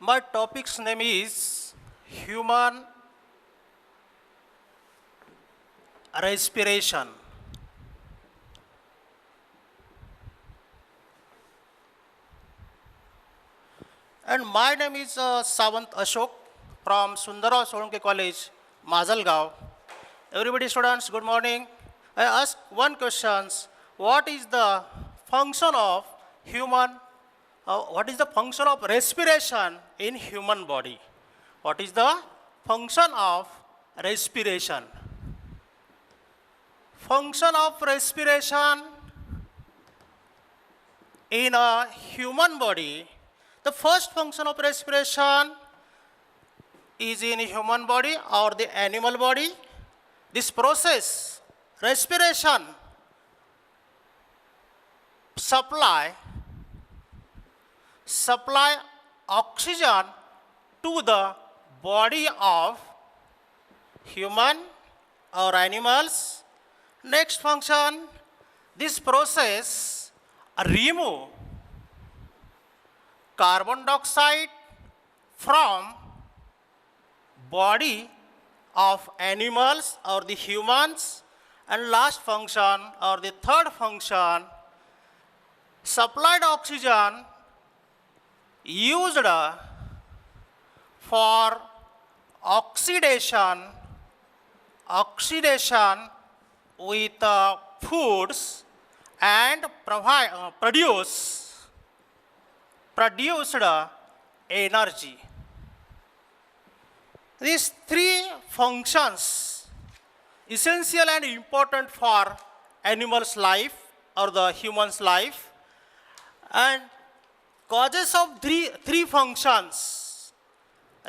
My topic's name is human respiration. And my name is Savant Ashok from Sundarrao Solanke College, Mazalgaon. Everybody students, good morning. I ask one question. What is the function of what is the function of respiration in human body? What is the function of respiration? Function of respiration in a human body. The first function of respiration is in human body or the animal body. This process, respiration, supply oxygen to the body of human or animals. Next function, this process remove carbon dioxide from body of animals or the humans. And last function or the third function, supplied oxygen used for oxidation with foods and produced energy. These three functions essential and important for animal's life or the human's life, and causes of three functions.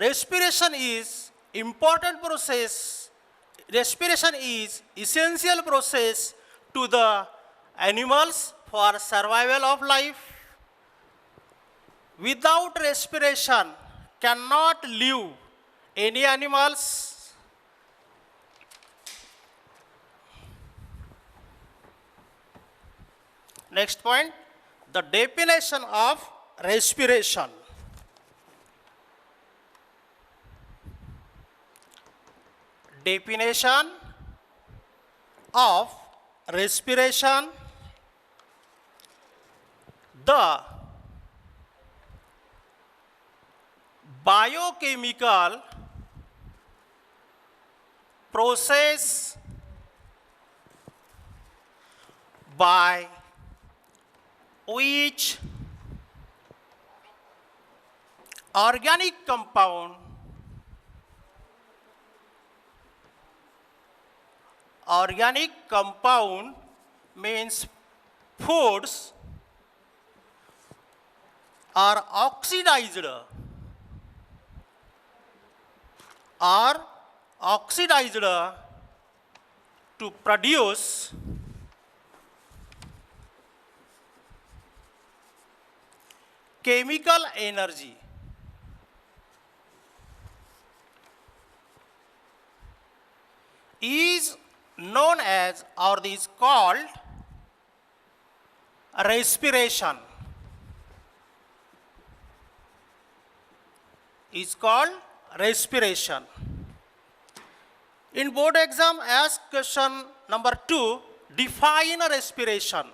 Respiration is important process. Respiration is essential process to the animals for survival of life. Without respiration cannot live any animals. Next point, the definition of respiration. Definition of respiration: the biochemical process by which organic compound means foods are oxidized to produce chemical energy. Is known as or is called respiration. Is called respiration. In board exam, ask question number 2, define respiration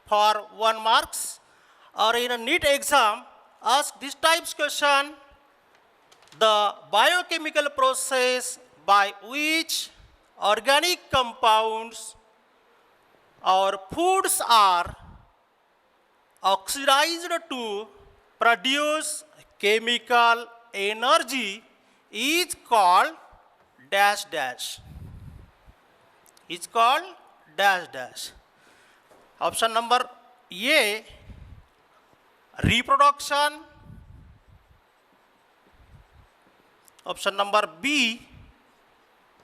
for 1 marks. Or in a NEET exam, ask this types question: the biochemical process by which organic compounds or foods are oxidized to produce chemical energy is called dash dash. Is called dash dash. Option number A, reproduction. Option number B,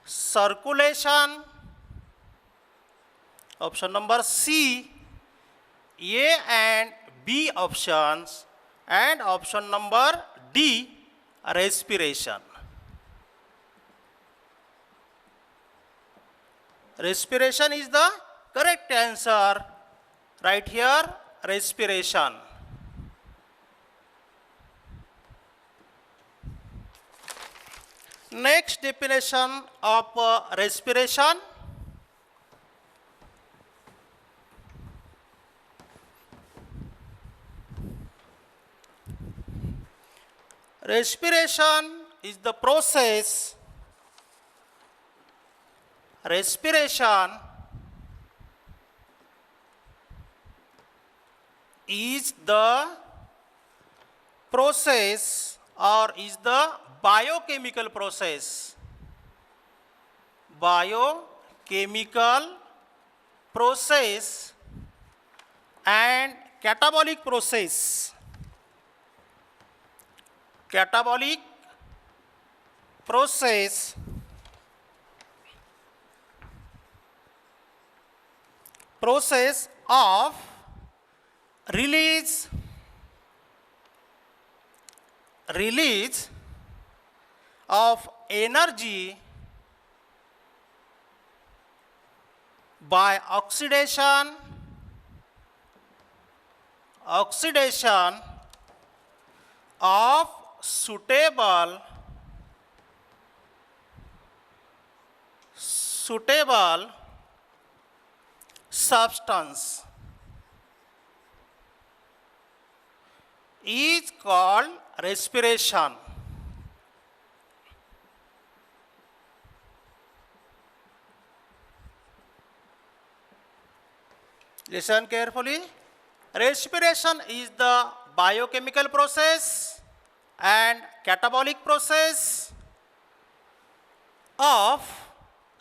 circulation. Option number C, A and B options. And option number D, respiration. Respiration is the correct answer. Right here, respiration. Next definition of respiration. Respiration is the process. Respiration is the process or is the biochemical process. Biochemical process and catabolic process. Catabolic process of release of energy by oxidation of suitable substance is called respiration. Listen carefully. Respiration is the biochemical process and catabolic process of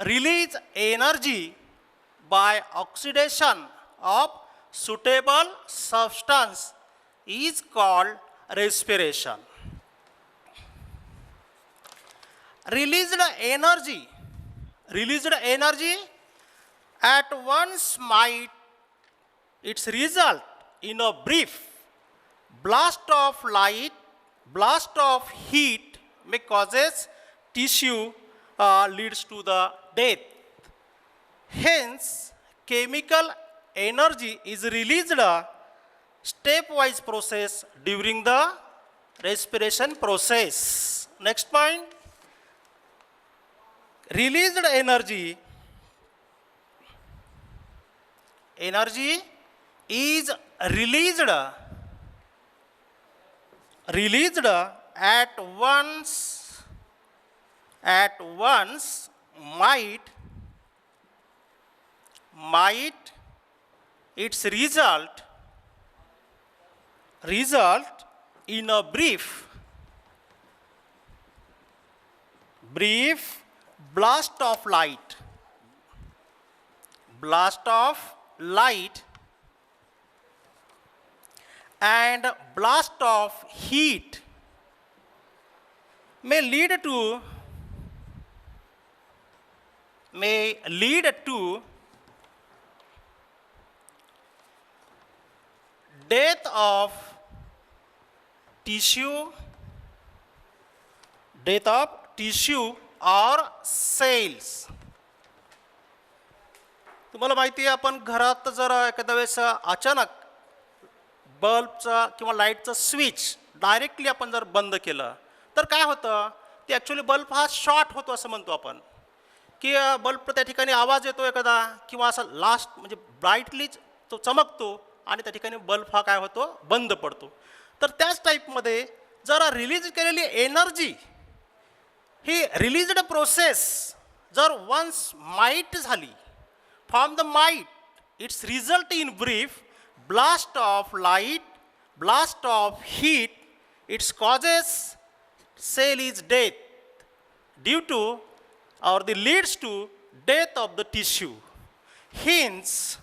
release energy by oxidation of suitable substance is called respiration. Released energy at once might its result in a brief blast of light, blast of heat may causes tissue leads to the death. Hence, chemical energy is released a stepwise process during the respiration process. Next point. Released energy is released at once might its result in a brief blast of light and blast of heat may lead to death of tissue or cells. तुम्हाला माहिती आहे आपण घरात जर एखाद्या वेळेस अचानक बल्बचा किंवा लाईटचा स्विच डायरेक्टली आपण जर बंद केलं तर काय होतं ते ॲक्च्युली बल्ब हा शॉर्ट होतो असं म्हणतो आपण की बल्ब त्या ठिकाणी आवाज येतो एखादा किंवा असा लास्ट म्हणजे ब्राईटलीच तो चमकतो आणि त्या ठिकाणी बल्ब हा काय होतो बंद पडतो. तर त्याच टाईपमध्ये जर रिलीज केलेली एनर्जी ही रिलीज्ड प्रोसेस जर वन्स माईट झाली from the might it's result in brief blast of light, blast of heat, its causes cell is death due to or the leads to death of the tissue. Hence,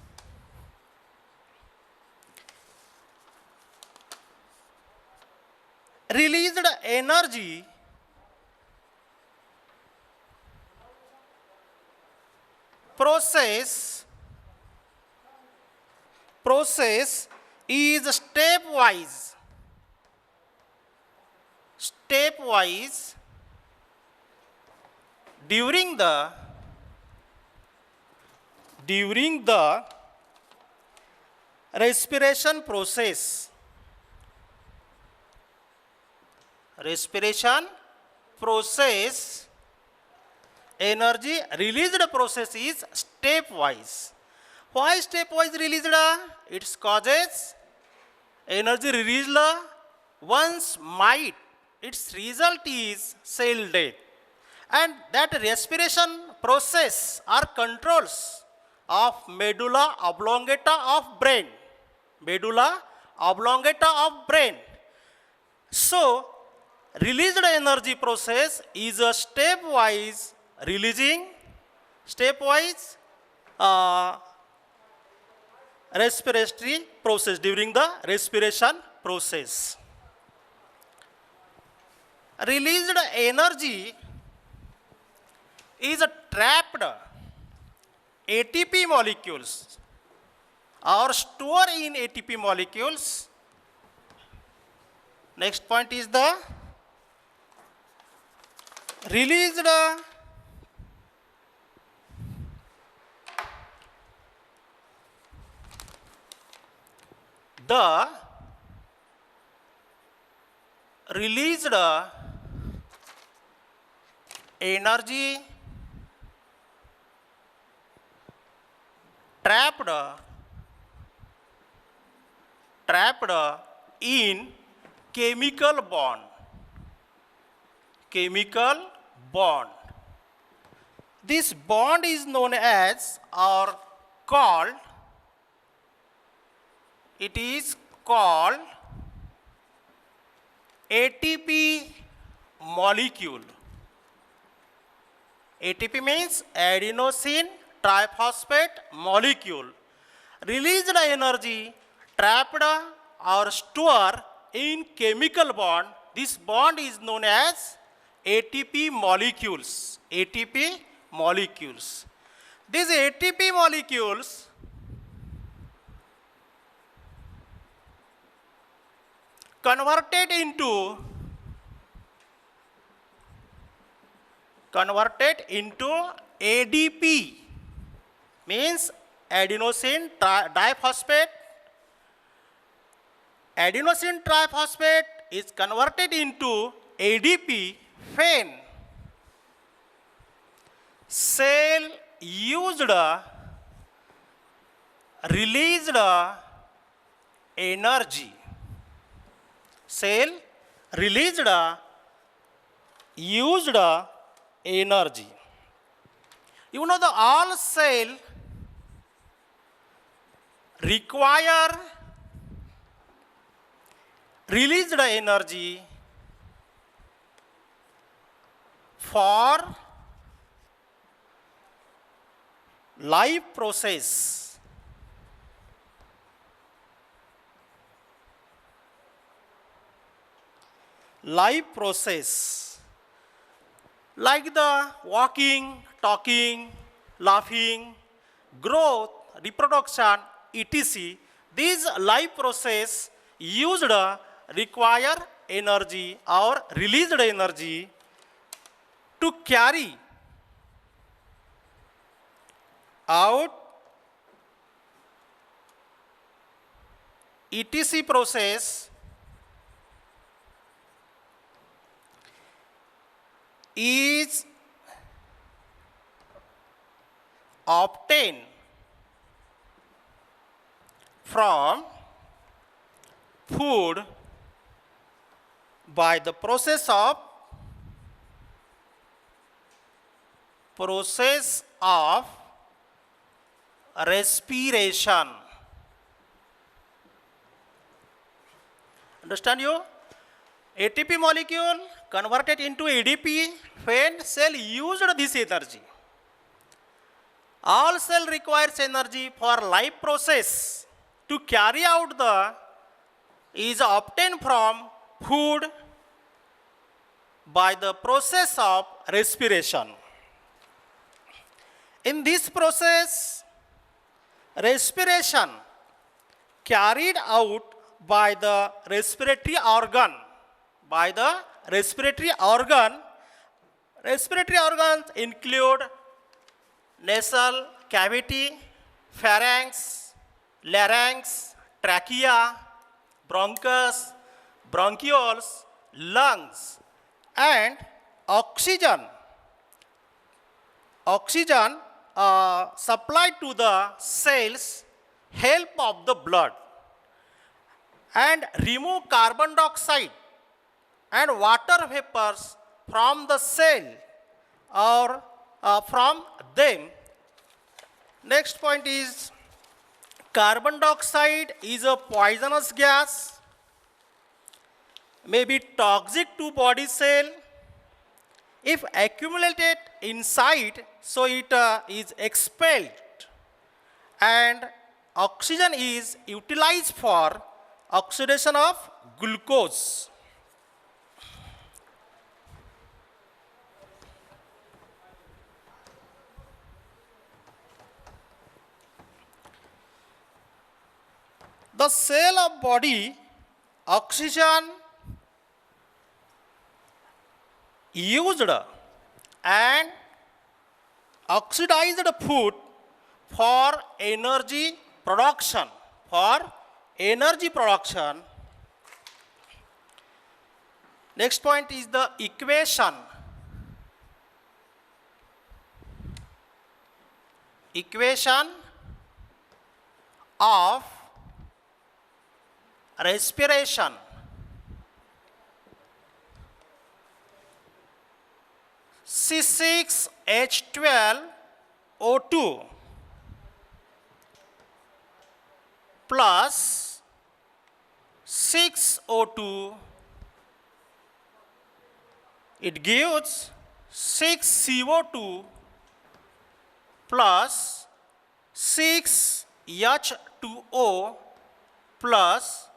released energy process is stepwise during the respiration process energy released process is stepwise. Why stepwise released? It causes energy released once might. Its result is cell death. And that respiration process are controls of medulla oblongata of brain. Medulla oblongata of brain. So, released energy process is a stepwise releasing, stepwise respiratory process during the respiration process. Released energy is trapped ATP molecules or stored in ATP molecules. Next point is the released the released energy trapped in chemical bond. Chemical bond. This bond is known as or called, it is called ATP molecule. ATP means adenosine triphosphate molecule. Released energy trapped or stored in chemical bond. This bond is known as ATP molecules. ATP molecules. These ATP molecules converted into ADP, means adenosine diphosphate. Adenosine triphosphate is converted into ADP when cell used released energy. Cell released used energy. You know, the all cell require released energy for life process. Life process like the walking, talking, laughing, growth, reproduction, etc. These life process used require energy or released energy to carry out etc. process is obtained from food by the process of respiration. Understand you? ATP molecule converted into ADP when cell used this energy. All cell requires energy for life process to carry out the is obtained from food by the process of respiration. In this process, respiration carried out by the respiratory organ. By the respiratory organ, respiratory organs include nasal cavity, pharynx, larynx, trachea, bronchus, bronchioles, lungs, and oxygen oxygen supplied to the cells help of the blood and remove carbon dioxide and water vapors from the cell or from them. Next point is carbon dioxide is a poisonous gas, may be toxic to body cell. If accumulated inside, so it is expelled, and oxygen is utilized for oxidation of glucose. The cell of body, oxygen used and oxidized food for energy production. Next point is the equation. Equation of respiration. C6H12O2 plus 6O2, it gives 6CO2 plus 6H2O plus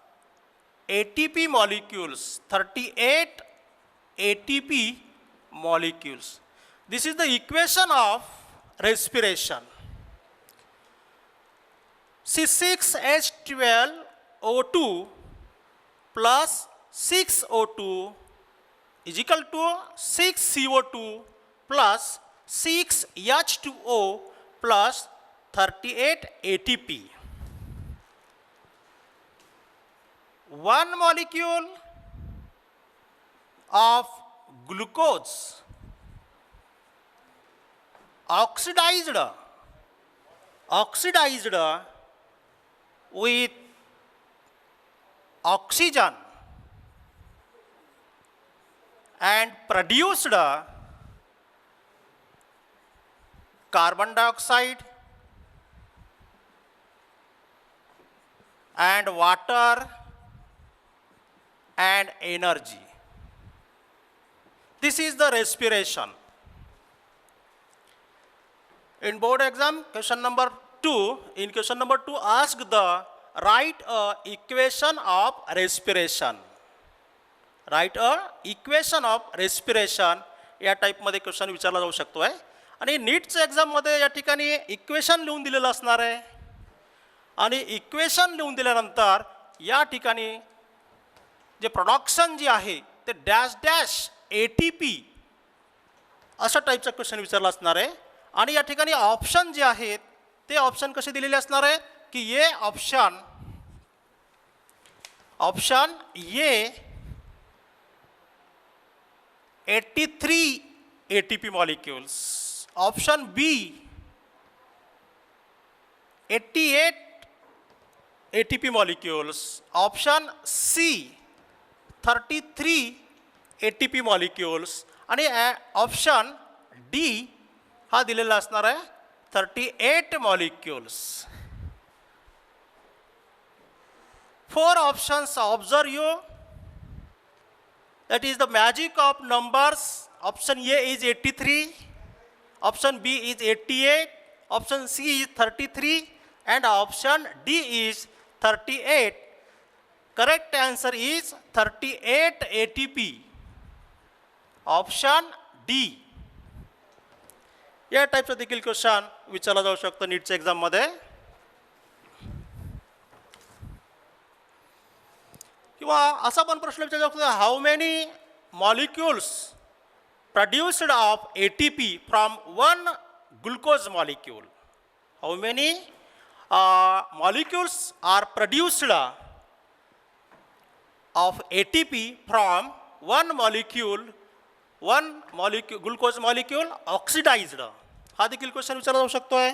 ATP molecules, 38 ATP molecules. This is the equation of respiration. C6H12O2 plus 6O2 is equal to 6CO2 plus 6H2O plus 38 ATP. One molecule of glucose oxidized with oxygen and produced carbon dioxide and water and energy. This is the respiration. In board exam, question number 2, ask the write a equation of respiration. Write a equation of respiration या टाईपमध्ये question विचारला जाऊ शकतो आहे. आणि नीटच्या एक्झाममध्ये या ठिकाणी इक्वेशन लिहून दिलेलं असणार आहे. आणि इक्वेशन लिहून दिल्यानंतर या ठिकाणी जे प्रोडक्शन जे आहे ते डॅश डॅश ATP अशा टाईपचा क्वेश्चन विचारला असणार आहे. आणि या ठिकाणी ऑप्शन जे आहेत ते ऑप्शन कसे दिलेले असणार आहे की ये ऑप्शन ये 83 ATP molecules, option B 88 ATP molecules, option C 33 ATP molecules आणि ऑप्शन D हा दिलेला असणार आहे 38 molecules. 4 options observe you. That is the magic of numbers. Option A is 83, option B is 88, option C is 33 and option D is 38. Correct answer is 38 ATP. Option D. या टाईपचा देखील question विचारला जाऊ शकतो नीटच्या exam मध्ये. किंवा असा पण प्रश्न विचारला जाऊ शकतो, how many molecules produced of ATP from one glucose molecule. How many molecules are produced of ATP from one molecule glucose molecule oxidized. हा देखील क्वेश्चन विचारला जाऊ शकतो आहे.